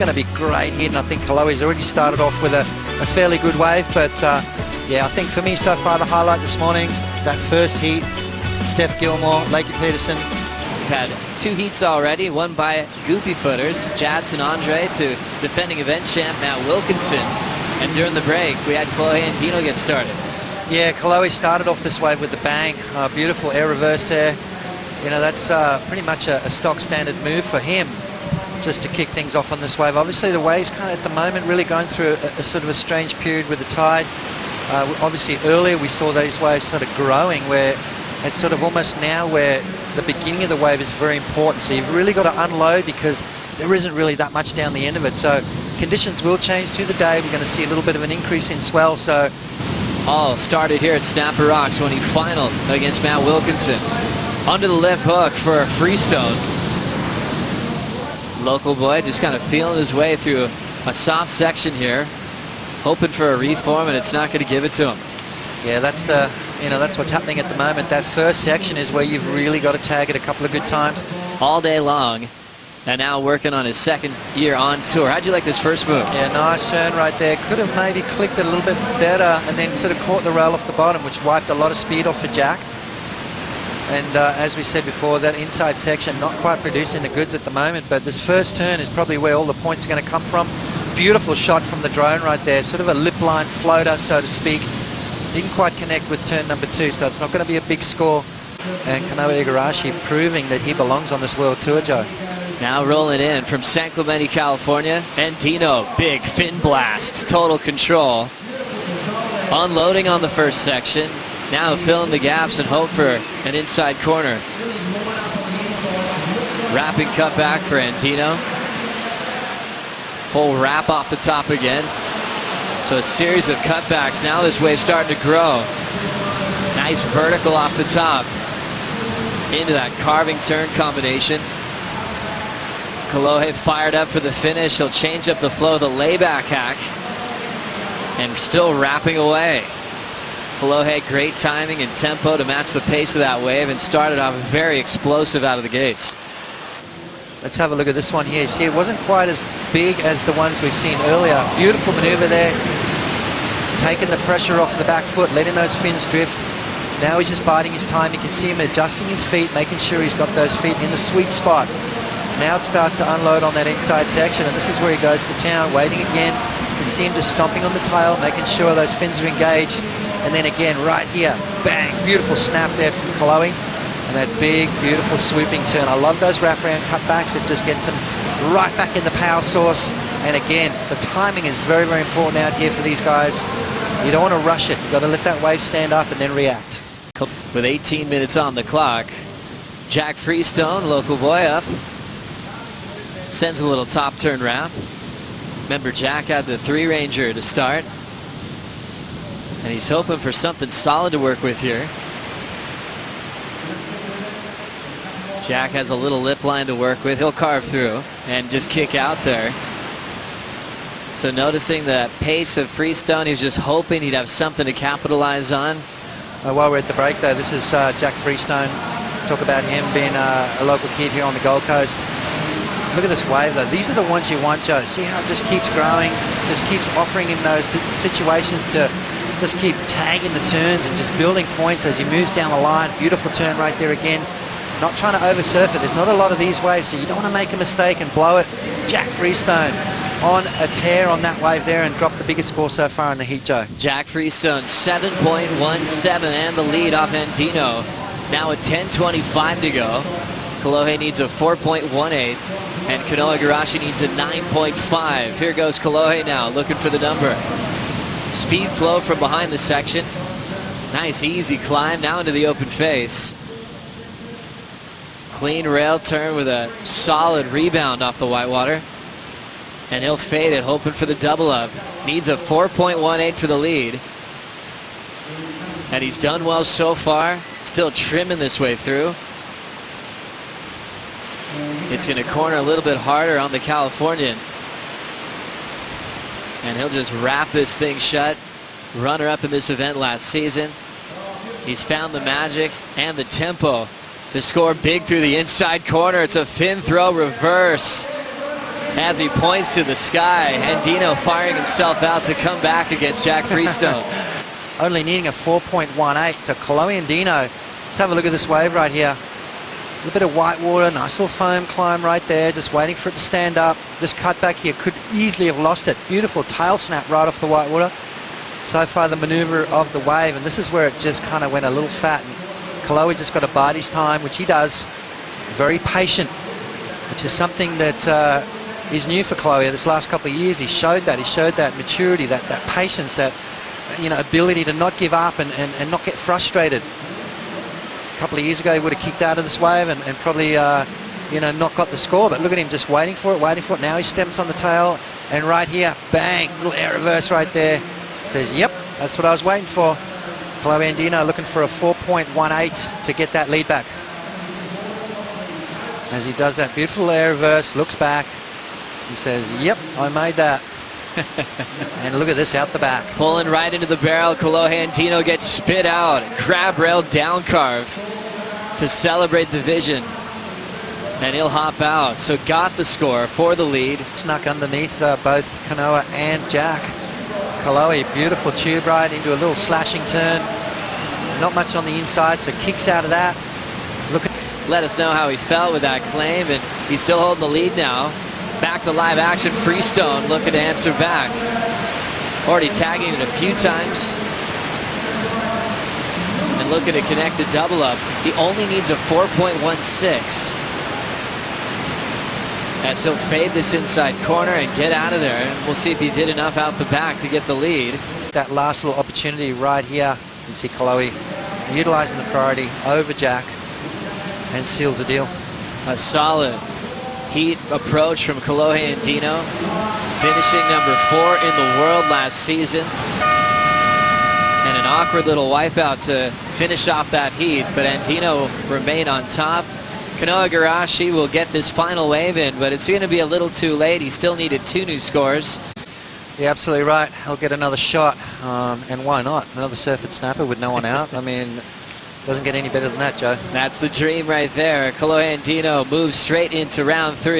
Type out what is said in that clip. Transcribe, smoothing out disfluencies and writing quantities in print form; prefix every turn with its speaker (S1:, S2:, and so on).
S1: Going to be great hit, and I think Kolohe's already started off with a fairly good wave, but yeah, I think for me so far the highlight this morning, that first heat, Steph Gilmore, Lakey Peterson.
S2: We've had 2 heats already, one by goofy footers, Jadson Andre, to defending event champ Matt Wilkinson, and during the break we had Kolohe and Andino get started.
S1: Yeah, Kolohe started off this wave with the bang, beautiful air reverse there. You know, that's pretty much a stock standard move for him, just to kick things off on this wave. Obviously the wave's kind of at the moment really going through a sort of a strange period with the tide. Obviously earlier we saw these waves sort of growing, where it's sort of almost now where the beginning of the wave is very important. So you've really got to unload because there isn't really that much down the end of it. So conditions will change through the day. We're going to see a little bit of an increase in swell. So
S2: all started here at Snapper Rocks when he finaled against Matt Wilkinson. Under the left hook for Freestone. Local boy just kind of feeling his way through a soft section here, hoping for a reform, and it's not going to give it to him.
S1: Yeah, that's you know, that's what's happening at the moment. That first section is where you've really got to tag it a couple of good times
S2: all day long, and now working on his second year on tour. How'd you like this first move?
S1: Yeah, nice turn right there. Could have maybe clicked it a little bit better, and then sort of caught the rail off the bottom, which wiped a lot of speed off for Jack. And as we said before, that inside section not quite producing the goods at the moment, but this first turn is probably where all the points are going to come from. Beautiful shot from the drone right there, sort of a lip line floater, so to speak. Didn't quite connect with turn number 2, so it's not going to be a big score. And Kanoa Igarashi proving that he belongs on this World Tour, Joe.
S2: Now rolling in from San Clemente, California, Andino, big fin blast, total control. Unloading on the first section. Now filling the gaps and hope for an inside corner. Wrapping cutback for Andino. Full wrap off the top again. So a series of cutbacks. Now this wave's starting to grow. Nice vertical off the top. Into that carving turn combination. Kolohe fired up for the finish. He'll change up the flow, the layback hack. And still wrapping away. Kolohe, great timing and tempo to match the pace of that wave, and started off very explosive out of the gates.
S1: Let's have a look at this one here. See, it wasn't quite as big as the ones we've seen earlier. Beautiful maneuver there. Taking the pressure off the back foot, letting those fins drift. Now he's just biding his time. You can see him adjusting his feet, making sure he's got those feet in the sweet spot. Now it starts to unload on that inside section, and this is where he goes to town, waiting again. You can see him just stomping on the tail, making sure those fins are engaged. And then again, right here, bang, beautiful snap there from Kolohe. And that big, beautiful swooping turn. I love those wraparound cutbacks. It just gets them right back in the power source. And again, so timing is very, very important out here for these guys. You don't want to rush it. You've got to let that wave stand up and then react.
S2: With 18 minutes on the clock, Jack Freestone, local boy, up. Sends a little top turn wrap. Remember, Jack had the 3 Ranger to start. And he's hoping for something solid to work with here. Jack has a little lip line to work with. He'll carve through and just kick out there. So noticing the pace of Freestone, he was just hoping he'd have something to capitalize on.
S1: While we're at the break though, this is Jack Freestone. Talk about him being a local kid here on the Gold Coast. Look at this wave though. These are the ones you want, Joe. See how it just keeps growing, just keeps offering him those situations to just keep tagging the turns and just building points as he moves down the line. Beautiful turn right there again. Not trying to oversurf it. There's not a lot of these waves, so you don't want to make a mistake and blow it. Jack Freestone on a tear on that wave there and dropped the biggest score so far in the heat, Joe.
S2: Jack Freestone, 7.17 and the lead off Andino. Now with 10:25 to go. Kolohe needs a 4.18 and Kanoa Igarashi needs a 9.5. Here goes Kolohe now, looking for the number. Speed flow from behind the section. Nice easy climb now into the open face. Clean rail turn with a solid rebound off the whitewater. And he'll fade it, hoping for the double up. Needs a 4.18 for the lead. And he's done well so far. Still trimming this way through. It's going to corner a little bit harder on the Californian. And he'll just wrap this thing shut. Runner-up in this event last season. He's found the magic and the tempo to score big through the inside corner. It's a fin throw reverse. As he points to the sky, Andino firing himself out to come back against Jack Freestone.
S1: Only needing a 4.18. So Kolohe and Andino, let's have a look at this wave right here. A little bit of white water, nice little foam climb right there, just waiting for it to stand up. This cutback here could easily have lost it. Beautiful tail snap right off the white water. So far the maneuver of the wave, and this is where it just kind of went a little fat. And Kolohe just got to bide his time, which he does. Very patient, which is something that is new for Kolohe this last couple of years. He showed that maturity, that patience, that ability to not give up and not get frustrated. A couple of years ago he would have kicked out of this wave and probably not got the score, but look at him just waiting for it. Now he stems on the tail, and right here, bang, little air reverse right there. Says, yep, that's what I was waiting for. Kolohe Andino looking for a 4.18 to get that lead back. As he does that beautiful air reverse, looks back, he says, yep, I made that. And look at this out the back.
S2: Pulling right into the barrel, Kolohe Andino gets spit out. Crab rail down carve to celebrate the vision. And he'll hop out. So got the score for the lead.
S1: Snuck underneath both Kanoa and Jack. Kolohe, beautiful tube ride into a little slashing turn. Not much on the inside, so kicks out of that.
S2: Let us know how he felt with that claim, and he's still holding the lead now. Back to live action, Freestone looking to answer back. Already tagging it a few times. And looking to connect a double up. He only needs a 4.16. As he'll fade this inside corner and get out of there. And we'll see if he did enough out the back to get the lead.
S1: That last little opportunity right here. You can see Kolohe utilizing the priority over Jack and seals the deal.
S2: A solid heat approach from Kolohe Andino, finishing number 4 in the world last season. And an awkward little wipeout to finish off that heat, but Andino remain on top. Kanoa Igarashi will get this final wave in, but it's going to be a little too late. He still needed 2 new scores.
S1: You're absolutely right. He'll get another shot, and why not? Another surfing snapper with no one out. I mean, doesn't get any better than that, Joe.
S2: That's the dream right there. Kolohe Andino moves straight into round 3.